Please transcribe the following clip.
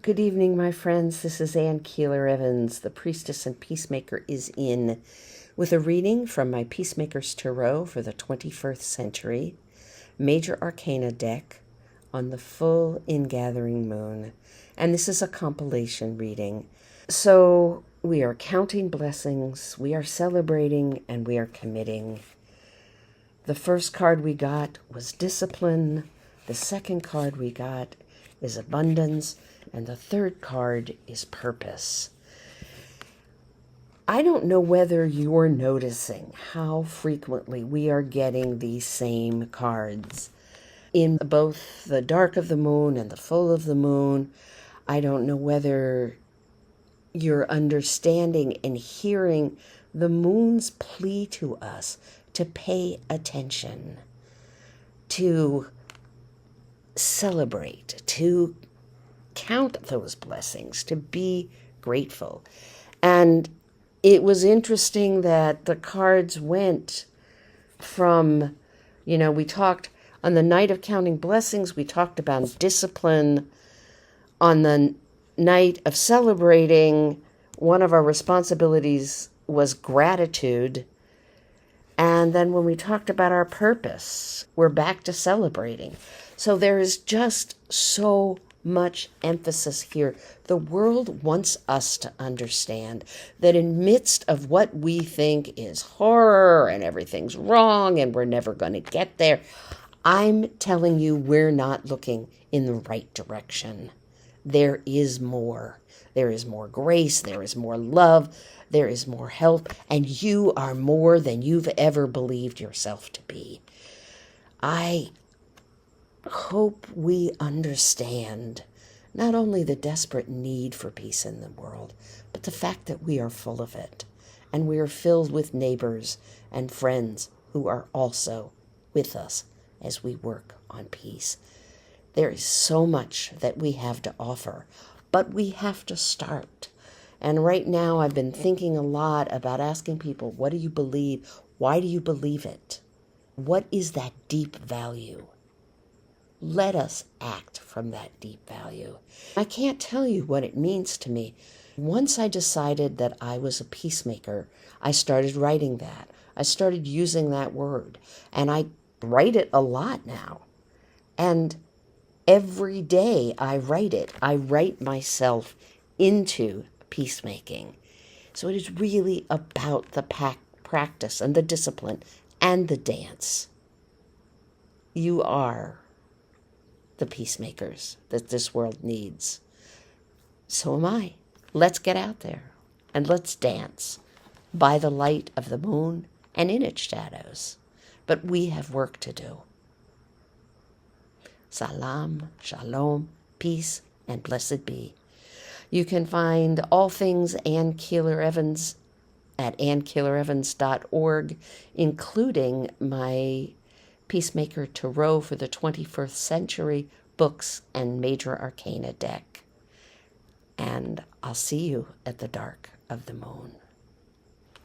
Good evening, my friends. This is Ann Keeler Evans. The Priestess and Peacemaker is in with a reading from my Peacemaker's Tarot for the 21st century, Major Arcana deck on the full ingathering moon. And this is a compilation reading. So we are counting blessings, we are celebrating, and we are committing. The first card we got was discipline. The second card we got is abundance. And the third card is purpose. I don't know whether you're noticing how frequently we are getting these same cards in both the dark of the moon and the full of the moon. I don't know whether you're understanding and hearing the moon's plea to us to pay attention, to celebrate, to count those blessings, to be grateful. And it was interesting that the cards went from, we talked on the night of counting blessings, we talked about discipline. On the night of celebrating, one of our responsibilities was gratitude. And then when we talked about our purpose, we're back to celebrating. So there is just so much emphasis here. The world wants us to understand that in midst of what we think is horror and everything's wrong and we're never going to get there, I'm telling you we're not looking in the right direction. There is more. There is more grace. There is more love. There is more help. And you are more than you've ever believed yourself to be. I hope we understand not only the desperate need for peace in the world, but the fact that we are full of it, and we are filled with neighbors and friends who are also with us as we work on peace. There is so much that we have to offer, but we have to start. And right now I've been thinking a lot about asking people, what do you believe? Why do you believe it? What is that deep value? Let us act from that deep value. I can't tell you what it means to me. Once I decided that I was a peacemaker, I started writing that. I started using that word, and I write it a lot now. And every day I write it. I write myself into peacemaking. So it is really about the practice and the discipline and the dance. You are the peacemakers that this world needs. So am I. Let's get out there and let's dance by the light of the moon and in its shadows. But we have work to do. Salam, shalom, peace, and blessed be. You can find all things Ann Keeler Evans at annkeelerevans.org, including my Peacemaker Tarot for the 21st century books and Major Arcana deck. And I'll see you at the dark of the moon.